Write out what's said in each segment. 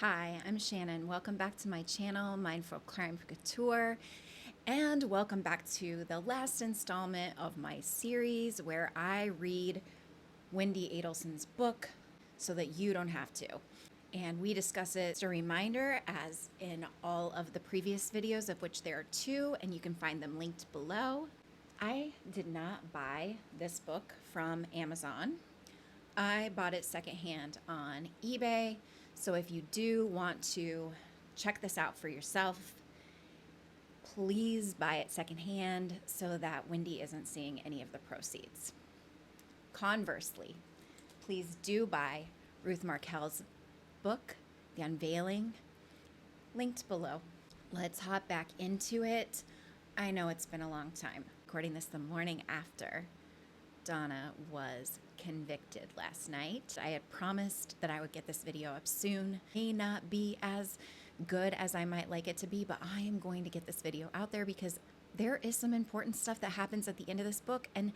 Hi, I'm Shannon. Welcome back to my channel, Mindful Crime Couture, and welcome back to the last installment of my series where I read Wendi Adelson's book so that you don't have to. And we discuss it as a reminder, as in all of the previous videos, of which there are 2, and you can find them linked below. I did not buy this book from Amazon. I bought it secondhand on eBay. So if you do want to check this out for yourself, please buy it secondhand so that Wendi isn't seeing any of the proceeds. Conversely, please do buy Ruth Markel's book, The Unveiling, linked below. Let's hop back into it. I know it's been a long time. Recording this the morning after Donna was convicted last night. I had promised that I would get this video up soon. May not be as good as I might like it to be, but I am going to get this video out there because there is some important stuff that happens at the end of this book, and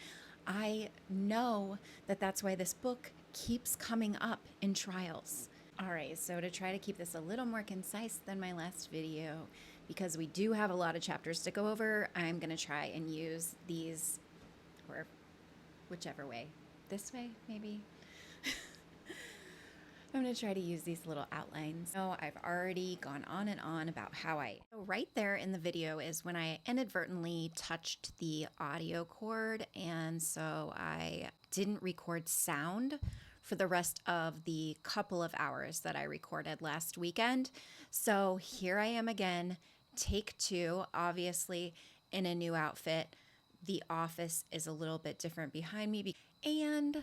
I know that that's why this book keeps coming up in trials. All right, so to try to keep this a little more concise than my last video, because we do have a lot of chapters to go over, I'm going to try and use these, or whichever way. This way, maybe? I'm going to try to use these little outlines. So I've already gone on and on about how So right there in the video is when I inadvertently touched the audio cord, and so I didn't record sound for the rest of the couple of hours that I recorded last weekend. So here I am again, take 2, obviously in a new outfit. The office is a little bit different behind me, and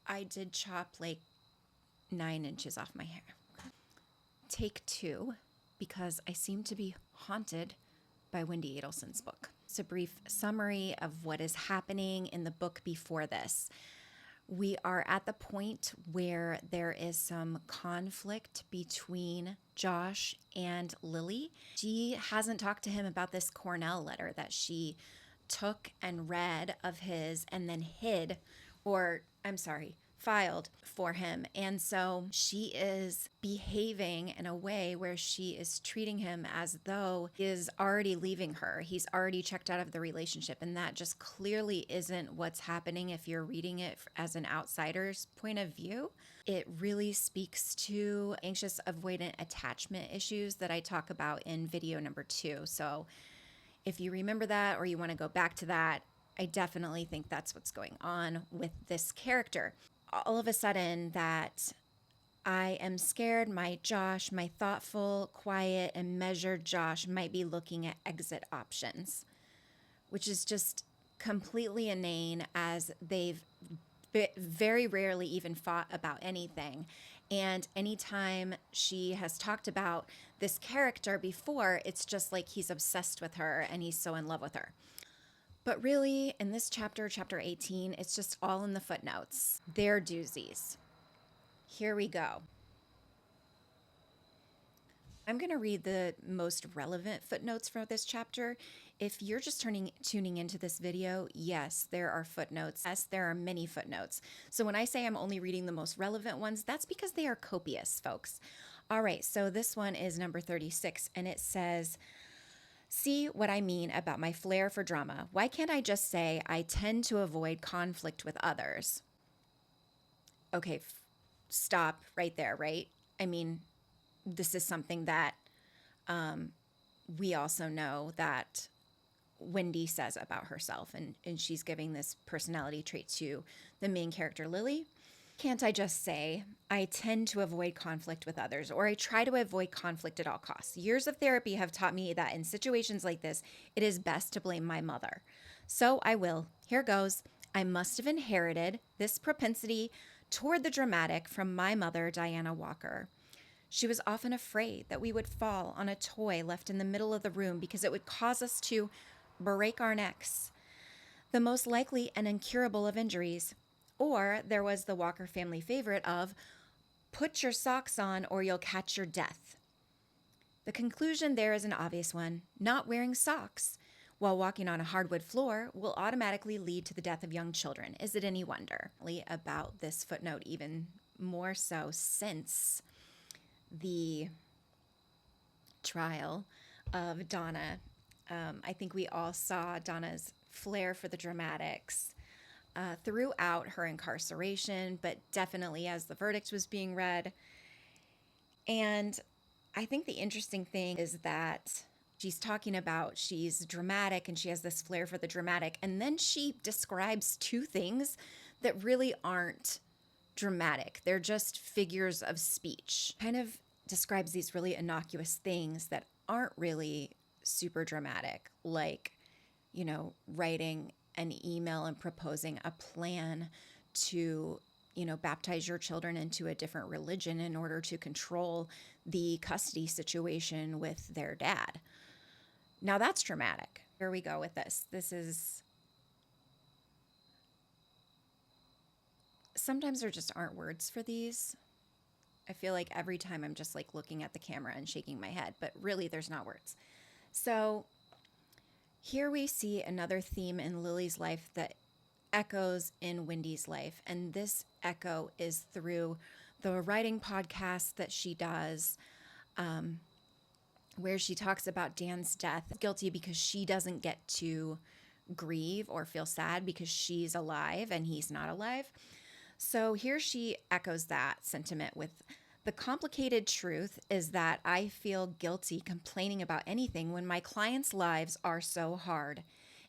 I did chop like 9 inches off my hair. Take 2, because I seem to be haunted by Wendi Adelson's book. It's a brief summary of what is happening in the book before this. We are at the point where there is some conflict between Josh and Lily. She hasn't talked to him about this Cornell letter that she took and read of his and then hid, or filed for him. And so she is behaving in a way where she is treating him as though he is already leaving her. He's already checked out of the relationship. And that just clearly isn't what's happening if you're reading it as an outsider's point of view. It really speaks to anxious avoidant attachment issues that I talk about in video number 2. So if you remember that, or you want to go back to that, I definitely think that's what's going on with this character. All of a sudden, that I am scared my thoughtful, quiet, and measured Josh might be looking at exit options, which is just completely inane, as they've very rarely even fought about anything. And anytime she has talked about this character before, it's just like he's obsessed with her and he's so in love with her. But really, in this chapter, chapter 18, it's just all in the footnotes. They're doozies. Here we go. I'm going to read the most relevant footnotes for this chapter. If you're just tuning into this video, yes, there are footnotes. Yes, there are many footnotes. So when I say I'm only reading the most relevant ones, that's because they are copious, folks. All right, so this one is number 36, and it says, "See what I mean about my flair for drama. Why can't I just say I tend to avoid conflict with others?" Okay, stop right there, right? I mean, this is something that we also know that Wendi says about herself, and she's giving this personality trait to the main character, Lily. Can't I just say, I tend to avoid conflict with others, or I try to avoid conflict at all costs? Years of therapy have taught me that in situations like this, it is best to blame my mother. So I will. Here goes. I must have inherited this propensity toward the dramatic from my mother, Diana Walker. She was often afraid that we would fall on a toy left in the middle of the room because it would cause us to break our necks, the most likely and incurable of injuries. Or there was the Walker family favorite of, put your socks on or you'll catch your death. The conclusion there is an obvious one. Not wearing socks while walking on a hardwood floor will automatically lead to the death of young children. Is it any wonder? About this footnote even more so since the trial of Donna. I think we all saw Donna's flair for the dramatics throughout her incarceration, but definitely as the verdict was being read. And I think the interesting thing is that she's talking about she's dramatic and she has this flair for the dramatic. And then she describes two things that really aren't dramatic. They're just figures of speech. Kind of describes these really innocuous things that aren't really super dramatic, like, you know, writing an email and proposing a plan to, you know, baptize your children into a different religion in order to control the custody situation with their dad. Now that's dramatic. Here we go with this. This is, sometimes there just aren't words for these. I feel like every time I'm just like looking at the camera and shaking my head, but really there's not words. So here we see another theme in Lily's life that echoes in Wendi's life. And this echo is through the writing podcast that she does, where she talks about Dan's death, guilty because she doesn't get to grieve or feel sad because she's alive and he's not alive. So here she echoes that sentiment with, the complicated truth is that I feel guilty complaining about anything when my clients' lives are so hard.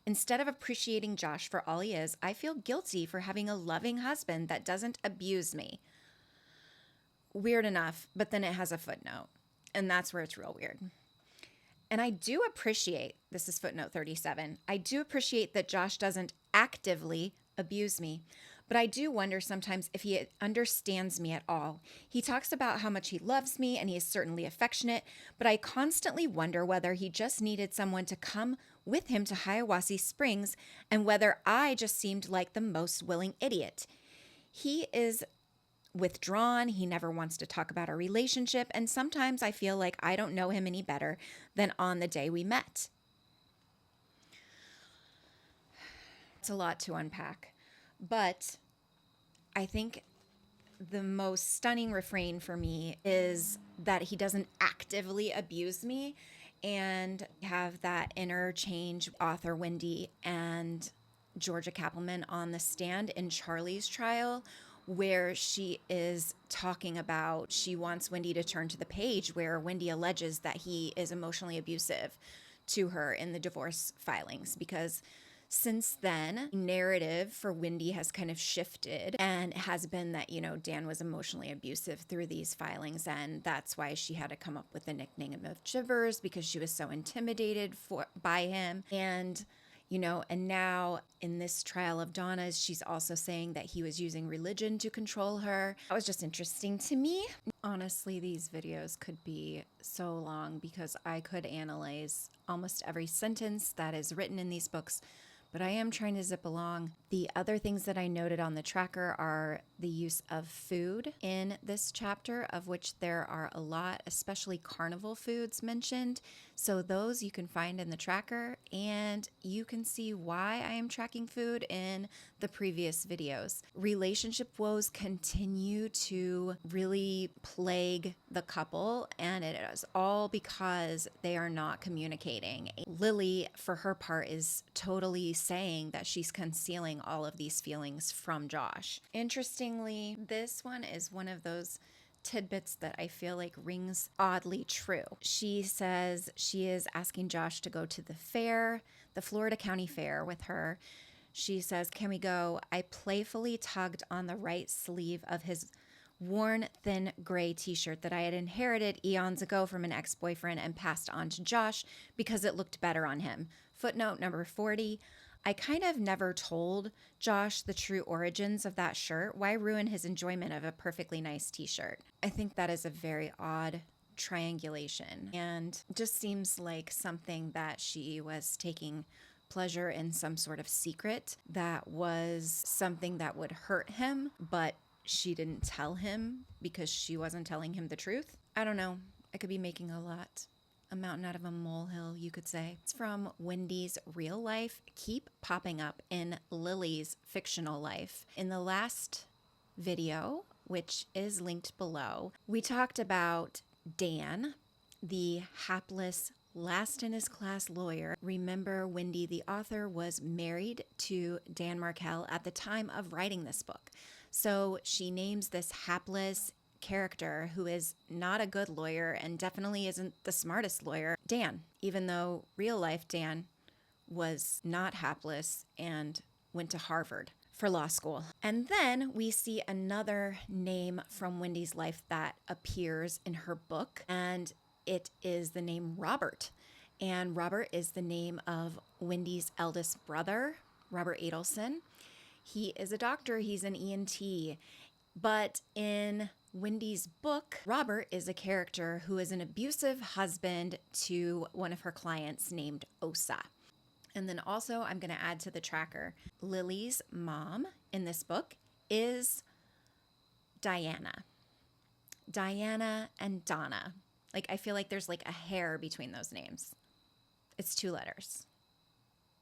Instead of appreciating Josh for all he is, I feel guilty for having a loving husband that doesn't abuse me. Weird enough, but then it has a footnote, and that's where it's real weird. And I do appreciate, this is footnote 37, I do appreciate that Josh doesn't actively abuse me, but I do wonder sometimes if he understands me at all. He talks about how much he loves me and he is certainly affectionate, but I constantly wonder whether he just needed someone to come with him to Hiawassee Springs and whether I just seemed like the most willing idiot. He is withdrawn. He never wants to talk about our relationship, and sometimes I feel like I don't know him any better than on the day we met. It's a lot to unpack, but I think the most stunning refrain for me is that he doesn't actively abuse me, and have that interchange author Wendi and Georgia Kappelman on the stand in Charlie's trial, where she is talking about she wants Wendi to turn to the page where Wendi alleges that he is emotionally abusive to her in the divorce filings, because since then, narrative for Wendi has kind of shifted and has been that, you know, Dan was emotionally abusive through these filings, and that's why she had to come up with the nickname of Shivers, because she was so intimidated by him. And, you know, and now in this trial of Donna's, she's also saying that he was using religion to control her. That was just interesting to me. Honestly, these videos could be so long because I could analyze almost every sentence that is written in these books, but I am trying to zip along. The other things that I noted on the tracker are the use of food in this chapter, of which there are a lot, especially carnival foods mentioned. So those you can find in the tracker, and you can see why I am tracking food in the previous videos. Relationship woes continue to really plague the couple, and it is all because they are not communicating. Lily, for her part, is totally saying that she's concealing all of these feelings from Josh. Interestingly, this one is one of those tidbits that I feel like rings oddly true. She says she is asking Josh to go to the fair, the Florida County Fair, with her. She says, "Can we go?" I playfully tugged on the right sleeve of his worn, thin gray t-shirt that I had inherited eons ago from an ex-boyfriend and passed on to Josh because it looked better on him. Footnote number 40. I kind of never told Josh the true origins of that shirt. Why ruin his enjoyment of a perfectly nice t-shirt? I think that is a very odd triangulation, and just seems like something that she was taking pleasure in, some sort of secret that was something that would hurt him, but she didn't tell him because she wasn't telling him the truth. I don't know. I could be making a mountain out of a molehill, you could say. It's from Wendi's real life keep popping up in Lily's fictional life. In the last video, which is linked below, we talked about Dan, the hapless, last in his class lawyer. Remember, Wendi, the author, was married to Dan Markel at the time of writing this book. So she names this hapless character, who is not a good lawyer and definitely isn't the smartest lawyer, Dan, even though real life Dan was not hapless and went to Harvard for law school. And then we see another name from Wendi's life that appears in her book, and it is the name Robert. And Robert is the name of Wendi's eldest brother, Robert Adelson. He is a doctor, he's an ENT. But in Wendi's book, Robert is a character who is an abusive husband to one of her clients named Osa. And then also, I'm going to add to the tracker, Lily's mom in this book is Diana. Diana and Donna. Like, I feel like there's like a hair between those names. It's 2 letters.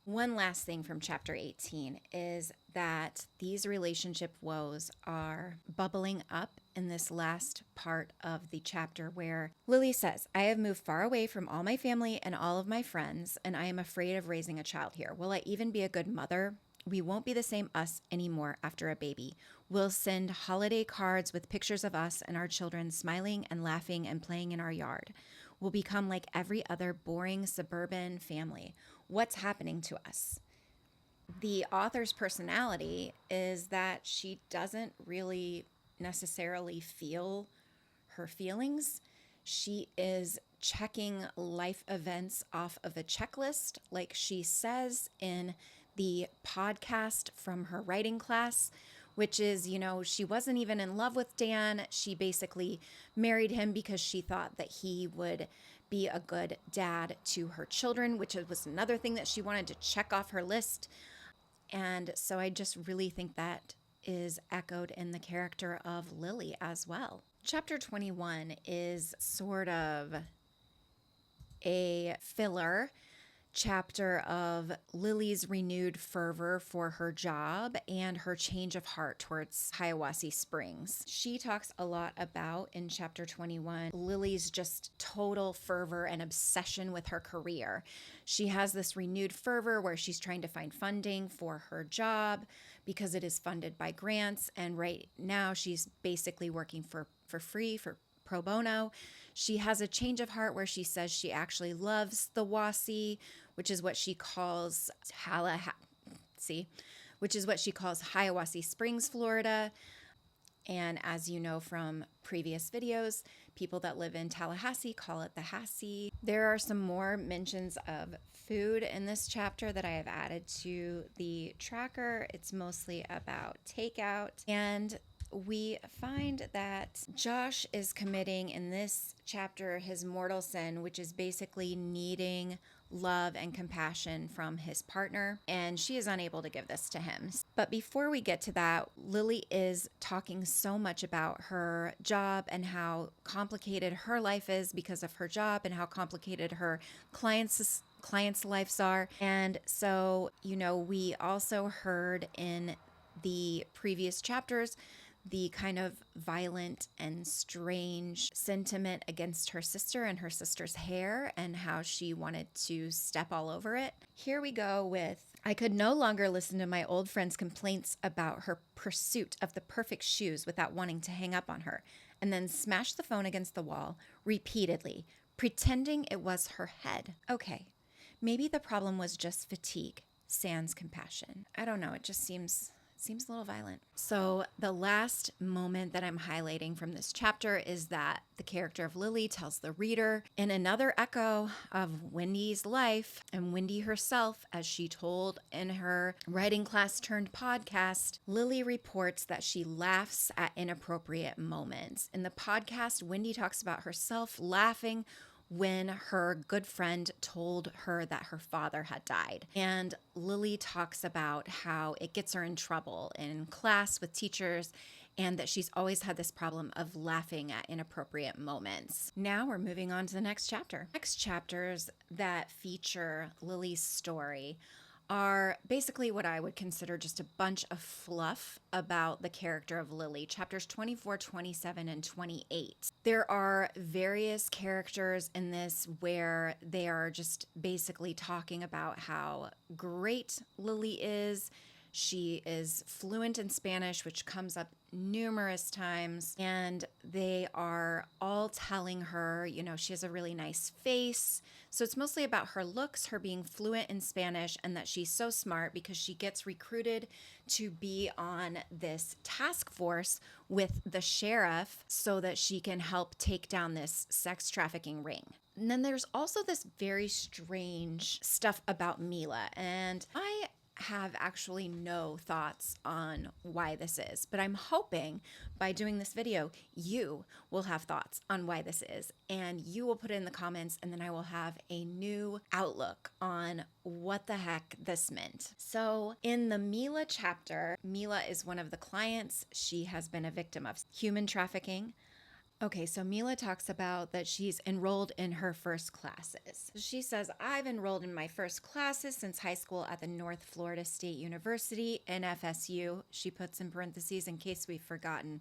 One last thing from chapter 18 is that these relationship woes are bubbling up in this last part of the chapter, where Lily says, I have moved far away from all my family and all of my friends, and I am afraid of raising a child here. Will I even be a good mother? We won't be the same us anymore after a baby. We'll send holiday cards with pictures of us and our children smiling and laughing and playing in our yard. We'll become like every other boring suburban family. What's happening to us? The author's personality is that she doesn't really necessarily feel her feelings. She is checking life events off of a checklist, like she says in the podcast from her writing class, which is, she wasn't even in love with Dan. She basically married him because she thought that he would be a good dad to her children, which was another thing that she wanted to check off her list. And so I just really think that is echoed in the character of Lily as well. Chapter 21 is sort of a filler chapter of Lily's renewed fervor for her job and her change of heart towards Hiawassee Springs. She talks a lot about, in chapter 21, Lily's just total fervor and obsession with her career. She has this renewed fervor where she's trying to find funding for her job because it is funded by grants, and right now she's basically working for free, for pro bono. She has a change of heart where she says she actually loves the Wassee, which is what she calls Hiawassee Springs, Florida. And as you know from previous videos, people that live in Tallahassee call it the Hassee. There are some more mentions of food in this chapter that I have added to the tracker. It's mostly about takeout. And we find that Josh is committing in this chapter his mortal sin, which is basically needing love and compassion from his partner, and she is unable to give this to him. But before we get to that, Lily is talking so much about her job and how complicated her life is because of her job, and how complicated her clients' lives are. And so, we also heard in the previous chapters the kind of violent and strange sentiment against her sister and her sister's hair, and how she wanted to step all over it. Here we go with, I could no longer listen to my old friend's complaints about her pursuit of the perfect shoes without wanting to hang up on her, and then smash the phone against the wall repeatedly, pretending it was her head. Okay, maybe the problem was just fatigue, sans compassion. I don't know, it just seems a little violent. So the last moment that I'm highlighting from this chapter is that the character of Lily tells the reader, in another echo of Wendi's life and Wendi herself, as she told in her writing class turned podcast, Lily reports that she laughs at inappropriate moments. In the podcast, Wendi talks about herself laughing when her good friend told her that her father had died. And Lily talks about how it gets her in trouble in class with teachers, and that she's always had this problem of laughing at inappropriate moments. Now we're moving on to the next chapter. Next chapters that feature Lily's story are basically what I would consider just a bunch of fluff about the character of Lily, chapters 24, 27, and 28. There are various characters in this where they are just basically talking about how great Lily is. She is fluent in Spanish, which comes up numerous times, and they are all telling her, she has a really nice face. So it's mostly about her looks, her being fluent in Spanish, and that she's so smart because she gets recruited to be on this task force with the sheriff so that she can help take down this sex trafficking ring. And then there's also this very strange stuff about Mila, and I have actually no thoughts on why this is, but I'm hoping by doing this video, you will have thoughts on why this is, and you will put it in the comments, and then I will have a new outlook on what the heck this meant. So in the Mila chapter, Mila is one of the clients. She has been a victim of human trafficking. Okay, so Mila talks about that she's enrolled in her first classes. She says, I've enrolled in my first classes since high school at the North Florida State University, NFSU. She puts in parentheses in case we've forgotten.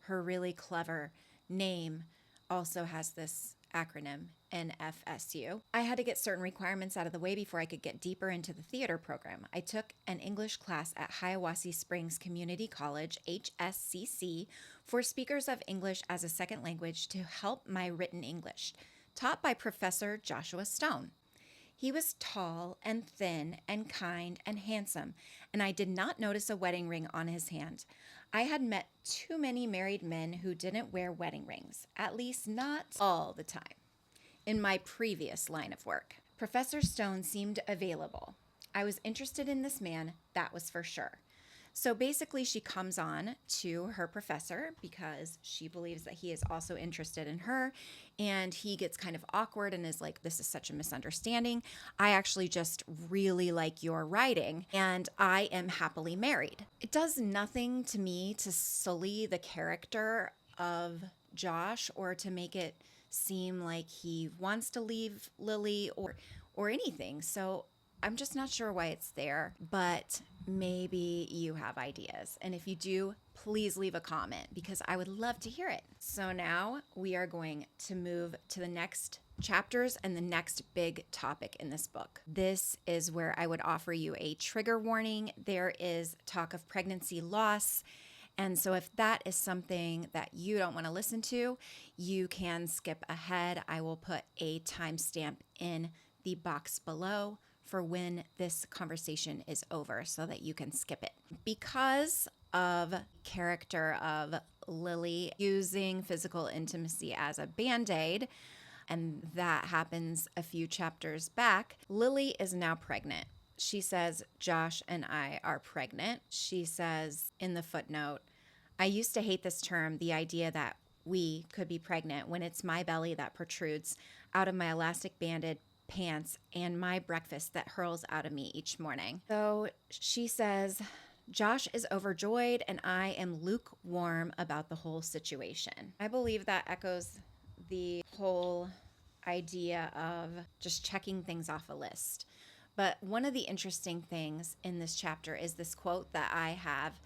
Her really clever name also has this acronym, NFSU. I had to get certain requirements out of the way before I could get deeper into the theater program. I took an English class at Hiawassee Springs Community College, HSCC, for speakers of English as a second language to help my written English, taught by Professor Joshua Stone. He was tall and thin and kind and handsome, and I did not notice a wedding ring on his hand. I had met too many married men who didn't wear wedding rings, at least not all the time, in my previous line of work. Professor Stone seemed available. I was interested in this man, that was for sure. So basically, she comes on to her professor because she believes that he is also interested in her, and he gets kind of awkward and is like, this is such a misunderstanding. I actually just really like your writing, and I am happily married. It does nothing to me to sully the character of Josh or to make it seem like he wants to leave Lily or anything. So I'm just not sure why it's there, but maybe you have ideas. And if you do, please leave a comment because I would love to hear it. So now we are going to move to the next chapters and the next big topic in this book. This is where I would offer you a trigger warning. There is talk of pregnancy loss. And so if that is something that you don't want to listen to, you can skip ahead. I will put a timestamp in the box below for when this conversation is over so that you can skip it. Because of character of Lily using physical intimacy as a band-aid, and that happens a few chapters back, Lily is now pregnant. She says, Josh and I are pregnant. She says in the footnote, I used to hate this term, the idea that we could be pregnant when it's my belly that protrudes out of my elastic banded pants and my breakfast that hurls out of me each morning. So she says, Josh is overjoyed and I am lukewarm about the whole situation. I believe that echoes the whole idea of just checking things off a list. But one of the interesting things in this chapter is this quote that I have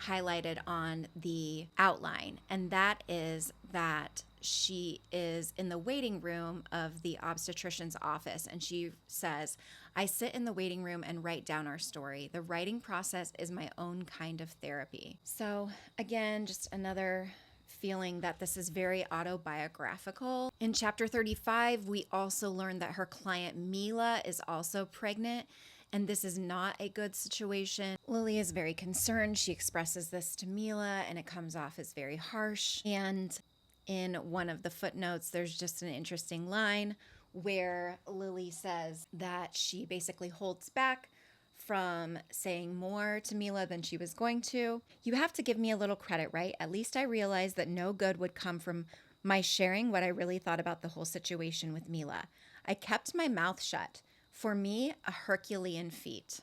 highlighted on the outline, and that is that she is in the waiting room of the obstetrician's office, and she says, I sit in the waiting room and write down our story. The writing process is my own kind of therapy. So again, just another feeling that this is very autobiographical. In chapter 35, we also learn that her client Mila is also pregnant, and this is not a good situation. Lily is very concerned. She expresses this to Mila, and it comes off as very harsh. And in one of the footnotes, there's just an interesting line where Lily says that she basically holds back from saying more to Mila than she was going to. You have to give me a little credit, right? At least I realized that no good would come from my sharing what I really thought about the whole situation with Mila. I kept my mouth shut. For me, a Herculean feat.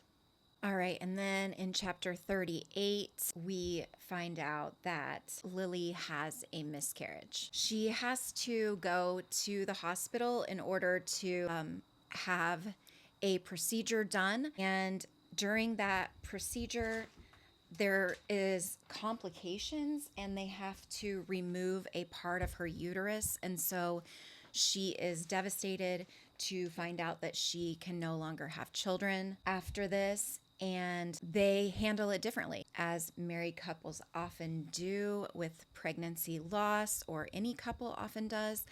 All right, and then in chapter 38, we find out that Lily has a miscarriage. She has to go to the hospital in order to have a procedure done. And during that procedure, there is complications and they have to remove a part of her uterus. And so she is devastated to find out that she can no longer have children after this. And they handle it differently, as married couples often do with pregnancy loss, or any couple often does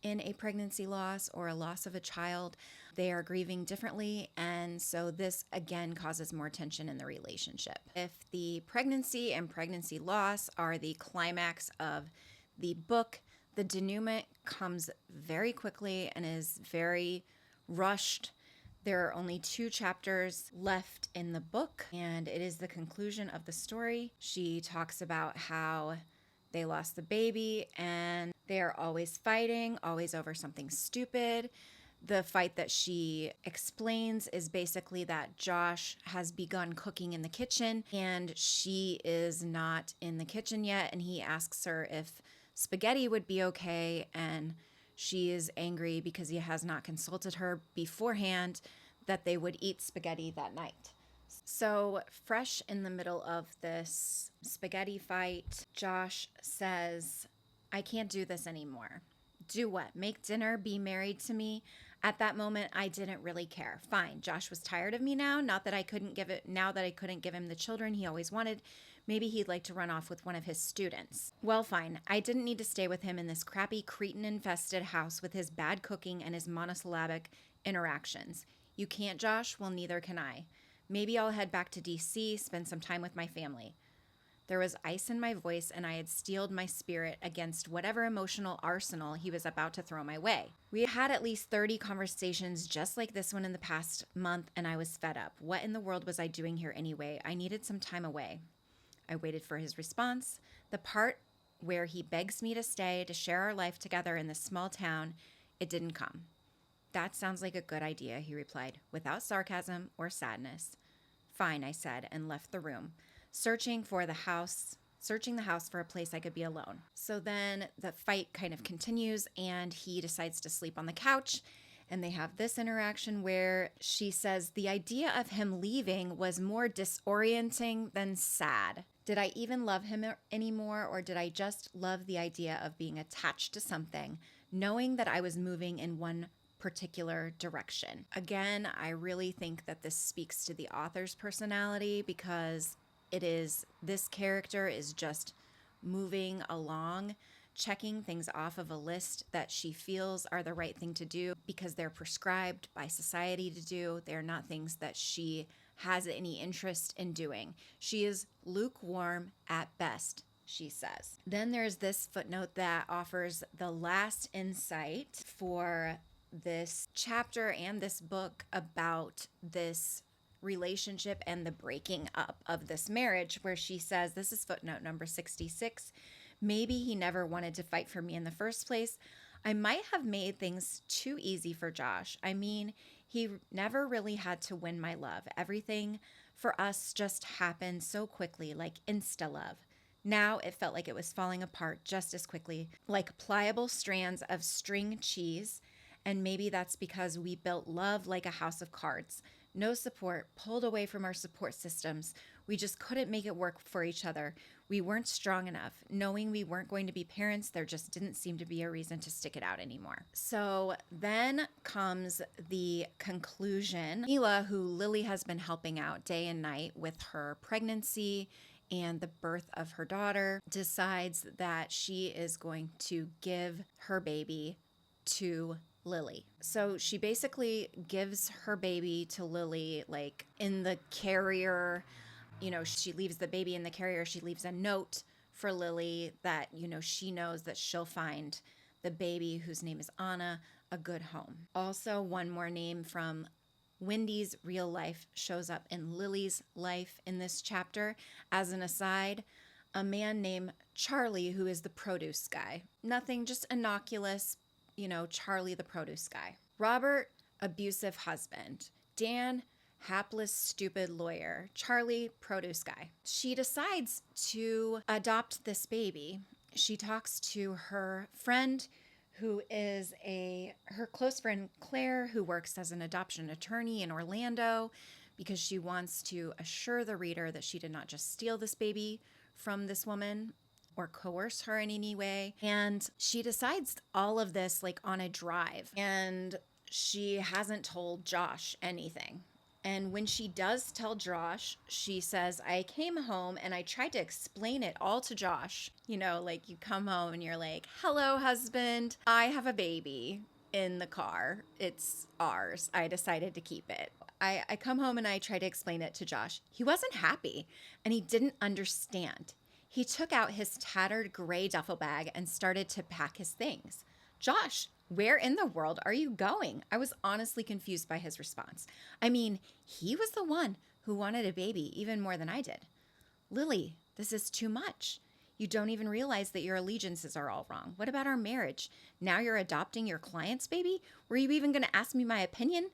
in a pregnancy loss or a loss of a child. They are grieving differently, and so this again causes more tension in the relationship. If the pregnancy and pregnancy loss are the climax of the book, the denouement comes very quickly and is very rushed. There are only 2 chapters left in the book, and it is the conclusion of the story. She talks about how they lost the baby and they are always fighting, always over something stupid. The fight that she explains is basically that Josh has begun cooking in the kitchen and she is not in the kitchen yet, and he asks her if spaghetti would be okay, and she is angry because he has not consulted her beforehand that they would eat spaghetti that night. So, fresh in the middle of this spaghetti fight, Josh says, "I can't do this anymore." "Do what? Make dinner? Be married to me?" At that moment, I didn't really care. Fine. Josh was tired of me now. Now that I couldn't give him the children he always wanted. Maybe he'd like to run off with one of his students. Well, fine. I didn't need to stay with him in this crappy Cretan-infested house with his bad cooking and his monosyllabic interactions. You can't, Josh? Well, neither can I. Maybe I'll head back to DC, spend some time with my family. There was ice in my voice, and I had steeled my spirit against whatever emotional arsenal he was about to throw my way. We had at least 30 conversations just like this one in the past month, and I was fed up. What in the world was I doing here anyway? I needed some time away. I waited for his response. The part where he begs me to stay, to share our life together in this small town, it didn't come. That sounds like a good idea, he replied, without sarcasm or sadness. Fine, I said, and left the room, searching the house for a place I could be alone. So then the fight kind of continues, and he decides to sleep on the couch, and they have this interaction where she says the idea of him leaving was more disorienting than sad. Did I even love him anymore, or did I just love the idea of being attached to something, knowing that I was moving in one particular direction? Again, I really think that this speaks to the author's personality, because this character is just moving along, checking things off of a list that she feels are the right thing to do because they're prescribed by society to do. They're not things that she has any interest in doing. She is lukewarm at best, she says. Then there's this footnote that offers the last insight for this chapter and this book about this relationship and the breaking up of this marriage, where she says, this is footnote number 66, maybe he never wanted to fight for me in the first place. I might have made things too easy for Josh. I mean, he never really had to win my love. Everything for us just happened so quickly, like insta-love. Now it felt like it was falling apart just as quickly, like pliable strands of string cheese. And maybe that's because we built love like a house of cards. No support, pulled away from our support systems. We just couldn't make it work for each other. We weren't strong enough. Knowing we weren't going to be parents, there just didn't seem to be a reason to stick it out anymore. So then comes the conclusion. Mila, who Lily has been helping out day and night with her pregnancy and the birth of her daughter, decides that she is going to give her baby to Lily. So she basically gives her baby to Lily, like in the carrier. She leaves the baby in the carrier. She leaves a note for Lily that, she knows that she'll find the baby, whose name is Anna, a good home. Also, one more name from Wendy's real life shows up in Lily's life in this chapter. As an aside, a man named Charlie, who is the produce guy. Nothing, just innocuous, Charlie the produce guy. Robert, abusive husband. Dan, hapless, stupid lawyer. Charlie, produce guy. She decides to adopt this baby. She talks to her friend who is her close friend Claire, who works as an adoption attorney in Orlando because she wants to assure the reader that she did not just steal this baby from this woman or coerce her in any way. And she decides all of this like on a drive, and she hasn't told Josh anything. And when she does tell Josh, she says, I came home and I tried to explain it all to Josh. You know, like you come home and you're like, hello, husband, I have a baby in the car. It's ours. I decided to keep it. I come home and I try to explain it to Josh. He wasn't happy and he didn't understand. He took out his tattered gray duffel bag and started to pack his things. Josh, where in the world are you going? I was honestly confused by his response. I mean, he was the one who wanted a baby even more than I did. Lily, this is too much. You don't even realize that your allegiances are all wrong. What about our marriage? Now you're adopting your client's baby? Were you even going to ask me my opinion?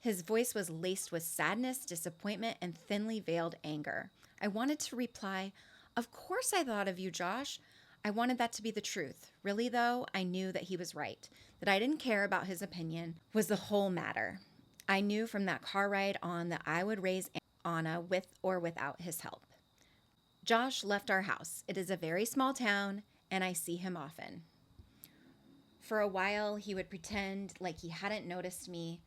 His voice was laced with sadness, disappointment, and thinly veiled anger. I wanted to reply, of course I thought of you, Josh. I wanted that to be the truth. Really, though, I knew that he was right. That I didn't care about his opinion was the whole matter. I knew from that car ride on that I would raise Anna with or without his help. Josh left our house. It is a very small town, and I see him often. For a while, he would pretend like he hadn't noticed me,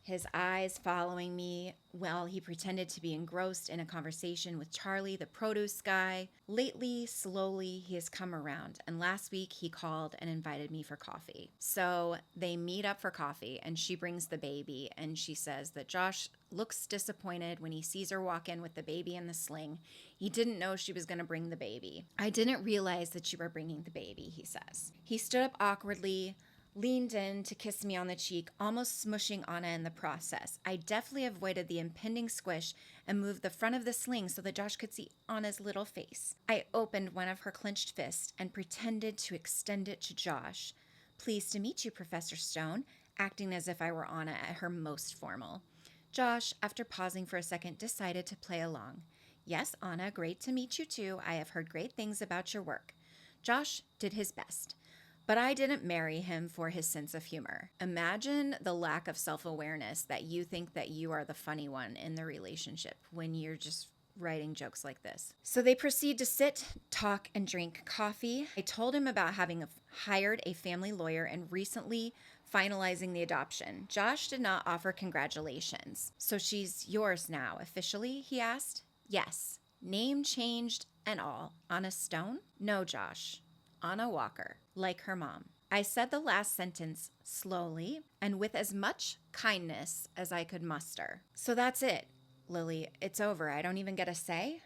his eyes following me while he pretended to be engrossed in a conversation with Charlie, the produce guy. Lately, slowly, he has come around, and last week he called and invited me for coffee. So they meet up for coffee, and she brings the baby, and she says that Josh looks disappointed when he sees her walk in with the baby in the sling. He didn't know she was going to bring the baby. I didn't realize that you were bringing the baby, he says. He stood up awkwardly, leaned in to kiss me on the cheek, almost smushing Anna in the process. I deftly avoided the impending squish and moved the front of the sling so that Josh could see Anna's little face. I opened one of her clenched fists and pretended to extend it to Josh. Pleased to meet you, Professor Stone, acting as if I were Anna at her most formal. Josh, after pausing for a second, decided to play along. Yes, Anna, great to meet you too. I have heard great things about your work. Josh did his best. But I didn't marry him for his sense of humor. Imagine the lack of self-awareness that you think that you are the funny one in the relationship when you're just writing jokes like this. So they proceed to sit, talk, and drink coffee. I told him about having hired a family lawyer and recently finalizing the adoption. Josh did not offer congratulations. So she's yours now, officially, he asked. Yes. Name changed and all. Anna Stone? No, Josh. Anna Walker, like her mom. I said the last sentence slowly and with as much kindness as I could muster. So that's it, Lily. It's over. I don't even get a say?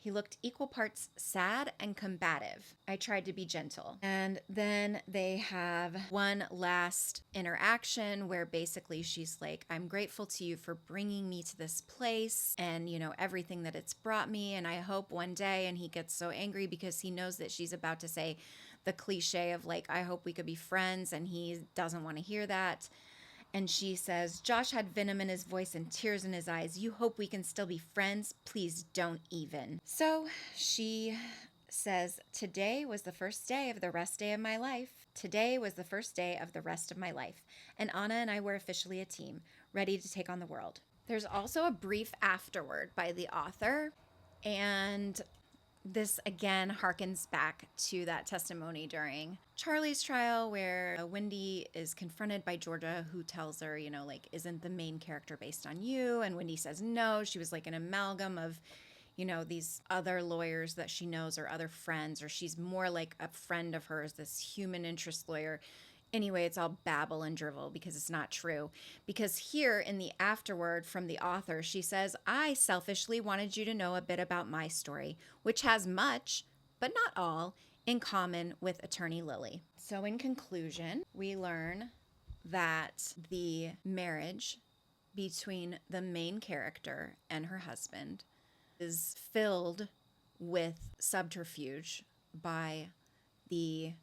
He looked equal parts sad and combative. I tried to be gentle. And then they have one last interaction where basically she's like, I'm grateful to you for bringing me to this place and, you know, everything that it's brought me. And I hope one day, and he gets so angry because he knows that she's about to say the cliche of like, I hope we could be friends. And he doesn't want to hear that. And she says, Josh had venom in his voice and tears in his eyes. You hope we can still be friends? Please don't even. So she says, today was the first day of the rest day of my life. Today was the first day of the rest of my life. And Anna and I were officially a team, ready to take on the world. There's also a brief afterward by the author. And this again harkens back to that testimony during Charlie's trial where Wendi is confronted by Georgia, who tells her, you know, like, isn't the main character based on you? And Wendi says no, she was like an amalgam of, you know, these other lawyers that she knows or other friends, or she's more like a friend of hers, this human interest lawyer. Anyway, it's all babble and drivel because it's not true. Because here in the afterword from the author, she says, I selfishly wanted you to know a bit about my story, which has much, but not all, in common with attorney Lily. So in conclusion, we learn that the marriage between the main character and her husband is filled with subterfuge by the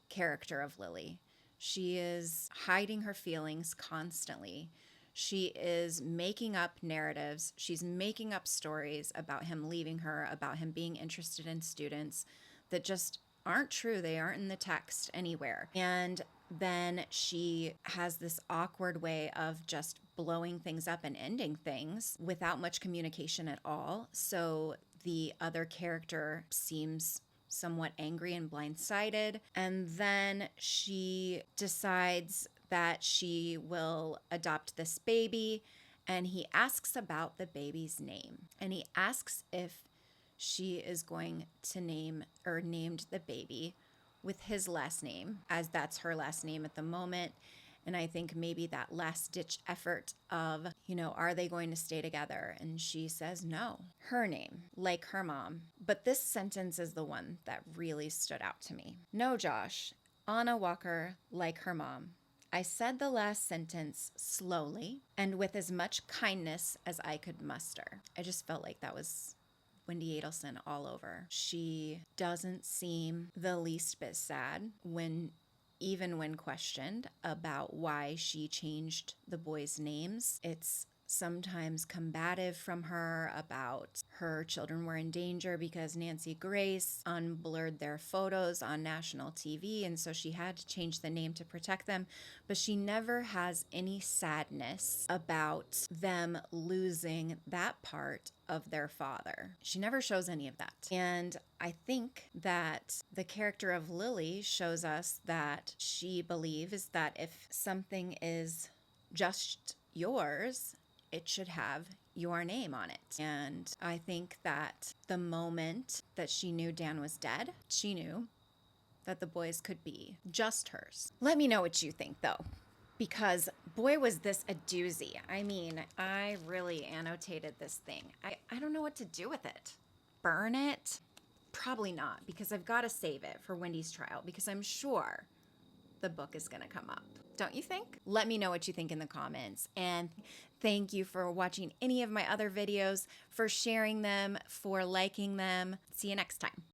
character of Lily. She is hiding her feelings constantly. She is making up narratives. She's making up stories about him leaving her, about him being interested in students that just aren't true. They aren't in the text anywhere. And then she has this awkward way of just blowing things up and ending things without much communication at all. So the other character seems somewhat angry and blindsided. And then she decides that she will adopt this baby. And he asks about the baby's name. And he asks if she is going to named the baby with his last name, as that's her last name at the moment. And I think maybe that last ditch effort of, are they going to stay together? And she says no. Her name, like her mom. But this sentence is the one that really stood out to me. No, Josh, Anna Walker, like her mom. I said the last sentence slowly and with as much kindness as I could muster. I just felt like that was Wendi Adelson all over. She doesn't seem the least bit sad even when questioned about why she changed the boys' names. It's sometimes combative from her about her children were in danger because Nancy Grace unblurred their photos on national TV, and so she had to change the name to protect them. But she never has any sadness about them losing that part of their father. She never shows any of that. And I think that the character of Lily shows us that she believes that if something is just yours, it should have your name on it. And I think that the moment that she knew Dan was dead, she knew that the boys could be just hers. Let me know what you think, though, because boy, was this a doozy. I mean, I really annotated this thing. I don't know what to do with it. Burn it? Probably not, because I've got to save it for Wendy's trial, because I'm sure the book is going to come up. Don't you think? Let me know what you think in the comments. And thank you for watching any of my other videos, for sharing them, for liking them. See you next time.